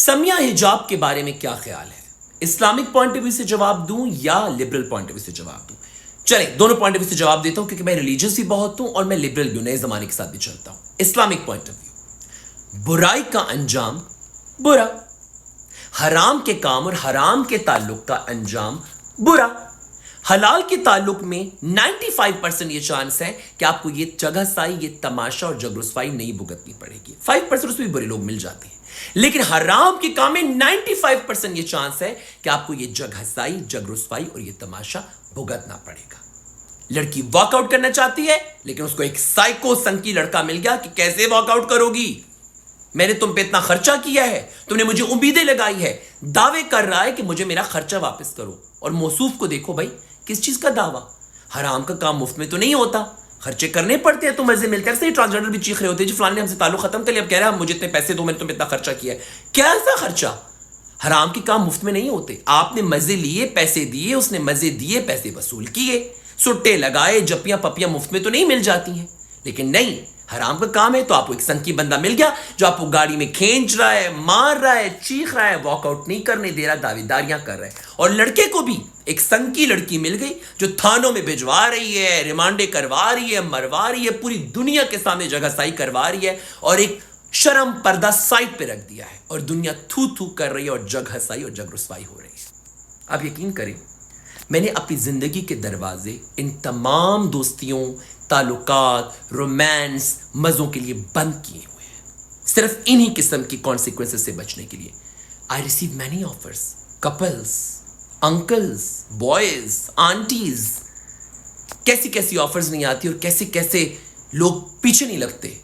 سمیہ حجاب کے بارے میں کیا خیال ہے؟ اسلامک پوائنٹ آف ویو سے جواب دوں یا لبرل پوائنٹ آف ویو سے جواب دوں؟ چلیں دونوں پوائنٹ آف ویو سے جواب دیتا ہوں کیونکہ میں ریلیجیس بھی بہت ہوں اور میں لبرل بھی ہوں، نئے زمانے کے ساتھ بھی چلتا ہوں۔ اسلامک پوائنٹ آف ویو، برائی کا انجام برا، حرام کے کام اور حرام کے تعلق کا انجام برا۔ حلال کے تعلق میں 95% یہ چانس ہے کہ آپ کو یہ جگہ سائی، یہ تماشا اور جگ رسوائی نہیں بھگتنی پڑے گی۔ 5% اس میں بھی برے لوگ مل جاتے ہیں، لیکن حرام کے کام میں 95% یہ چانس ہے کہ آپ کو یہ جگ ہسائی، جگ رسوائی اور یہ تماشا بھگتنا پڑے گا۔ لڑکی واک آؤٹ کرنا چاہتی ہے لیکن اس کو ایک سائیکو سنکی لڑکا مل گیا کہ کیسے واک آؤٹ کرو گی، میں نے تم پہ اتنا خرچہ کیا ہے، تم نے مجھے امیدیں لگائی ہے، دعوے کر رہا ہے کہ مجھے میرا خرچہ واپس کرو۔ اور موصوف کو دیکھو بھائی، کس چیز کا دعویٰ؟ حرام کا کام مفت میں تو نہیں ہوتا، خرچے کرنے پڑتے ہیں تو مزے ملتے ہیں۔ صحیح ٹرانسجنڈر بھی چیخ رہے ہوتے ہیں جی فلاں نے ہم سے تعلق ختم کر لیا، اب کہہ رہا ہے مجھے اتنے پیسے دو، میں نے تم پہ اتنا خرچہ کیا ہے۔ کیسا خرچہ؟ حرام کے کام مفت میں نہیں ہوتے، آپ نے مزے لیے، پیسے دیے، اس نے مزے دیے، پیسے وصول کیے، سٹے لگائے، جپیاں پپیاں مفت میں تو نہیں مل جاتی ہیں۔ لیکن نہیں، حرام کا کام ہے تو آپ کو ایک سنکی بندہ مل گیا جو آپ کو گاڑی میں کھینچ رہا ہے، مار رہا ہے، چیخ رہا ہے، واک آؤٹ نہیں کرنے دے رہا، دعوے داریاں کر رہا ہے۔ اور لڑکے کو بھی ایک سنکی لڑکی مل گئی جو تھانوں میں بھجوا رہی ہے، ریمانڈے کروا رہی ہے، مروا رہی ہے، پوری دنیا کے سامنے جگہ سائی کروا رہی ہے، اور ایک شرم پردہ سائٹ پہ رکھ دیا ہے، اور دنیا تھو تھو کر رہی ہے اور جگ ہسائی اور جگ رسوائی ہو رہی ہے۔ آپ یقین کریں، میں نے اپنی زندگی کے دروازے ان تمام دوستیوں، تعلقات، رومانس، مزوں کے لیے بند کیے ہوئے ہیں، صرف انہی قسم کی کانسیکوینسز سے بچنے کے لیے۔ I receive many offers, couples, uncles, boys, aunties, کیسی کیسی آفرز نہیں آتی اور کیسے کیسے لوگ پیچھے نہیں لگتے،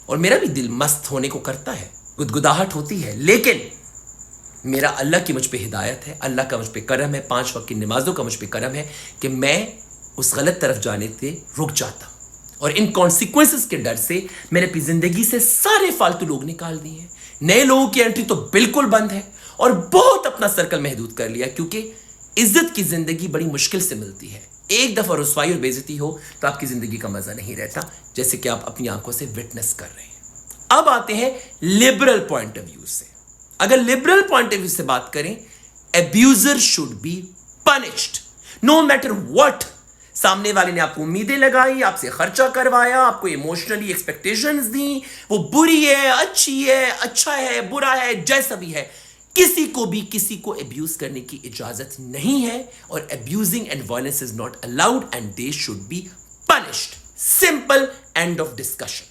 اور میرا بھی دل مست ہونے کو کرتا ہے، گدگداہٹ ہوتی ہے، لیکن میرا اللہ کی مجھ پہ ہدایت ہے، اللہ کا مجھ پہ کرم ہے، 5 وقت کی نمازوں کا مجھ پہ کرم ہے کہ میں اس غلط طرف جانے سے رک جاتا ہوں۔ اور ان کانسیکوینسز کے ڈر سے میں نے اپنی زندگی سے سارے فالتو لوگ نکال دیے ہیں، نئے لوگوں کی انٹری تو بالکل بند ہے، اور بہت اپنا سرکل محدود کر لیا، کیونکہ عزت کی زندگی بڑی مشکل سے ملتی ہے۔ ایک دفعہ رسوائی اور بے عزتی ہو تو آپ کی زندگی کا مزہ نہیں رہتا، جیسے کہ آپ اپنی آنکھوں سے وٹنس کر رہے ہیں۔ اب آتے ہیں لبرل پوائنٹ آف ویو سے۔ اگر لبرل پوائنٹ آف ویو سے بات کریں، abuser should be punished no matter what. سامنے والے نے آپ کو امیدیں لگائی، آپ سے خرچہ کروایا، آپ کو ایموشنلی ایکسپیکٹیشنز دیں، وہ بری ہے، اچھی ہے، اچھا ہے، برا ہے، جیسا بھی ہے، کسی کو بھی کسی کو ابیوز کرنے کی اجازت نہیں ہے، اور abusing and violence is not allowed and they should be punished. Simple, end of discussion,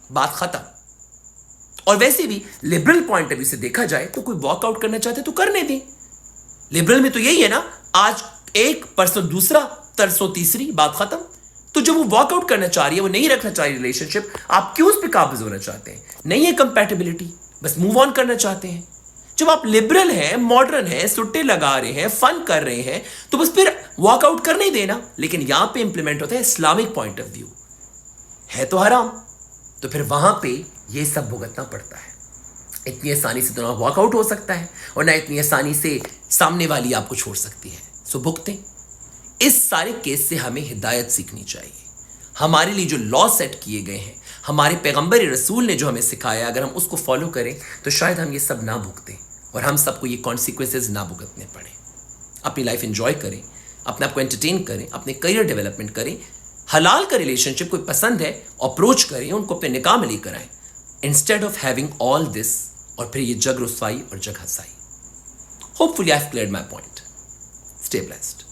بات ختم۔ اور ویسے بھی لبرل پوائنٹ آف ویو سے دیکھا جائے تو کوئی واک آؤٹ کرنا چاہتے تو کرنے دیں۔ لبرل میں تو یہی ہے نا، آج ایک، پرسوں دوسرا، ترسوں تیسری، بات ختم۔ تو جب وہ واک آؤٹ کرنا چاہ رہی ہے، وہ نہیں رکھنا چاہ رہی ریلیشن شپ، آپ کیوں اس پہ قابض ہونا چاہتے ہیں؟ نہیں ہے کمپیٹیبلٹی، بس موو آن کرنا چاہتے ہیں۔ جب آپ لبرل ہیں، ماڈرن ہیں، سٹے لگا رہے ہیں، فن کر رہے ہیں، تو بس پھر واک آؤٹ کرنے دینا۔ لیکن یہاں پہ امپلیمنٹ ہوتا ہے اسلامک پوائنٹ آف ویو، ہے تو حرام، تو پھر وہاں پہ یہ سب بھگتنا پڑتا ہے۔ اتنی آسانی سے تو نہ واک آؤٹ ہو سکتا ہے، اور نہ اتنی آسانی سے سامنے والی آپ کو چھوڑ سکتی ہے۔ سو بھگتیں۔ اس سارے کیس سے ہمیں ہدایت سیکھنی چاہیے۔ ہمارے لیے جو لا سیٹ کیے گئے ہیں، ہمارے پیغمبر رسول نے جو ہمیں سکھایا، اگر ہم اس کو فالو کریں تو شاید ہم یہ سب نہ بھگتیں، اور ہم سب کو یہ کانسیکوینسز نہ بھگتنے پڑیں۔ اپنی لائف انجوائے کریں، اپنے آپ کو انٹرٹین کریں، اپنے کریئر ڈیولپمنٹ کریں، حلال کا ریلیشن شپ کوئی پسند ہے اپروچ کریں، ان کو اپنے نکاح میں لے کر آئیں، instead of having all this, اور پھر یہ جگ رسوائی اور جگ ہسائی۔ Hopefully I have cleared my point. Stay blessed.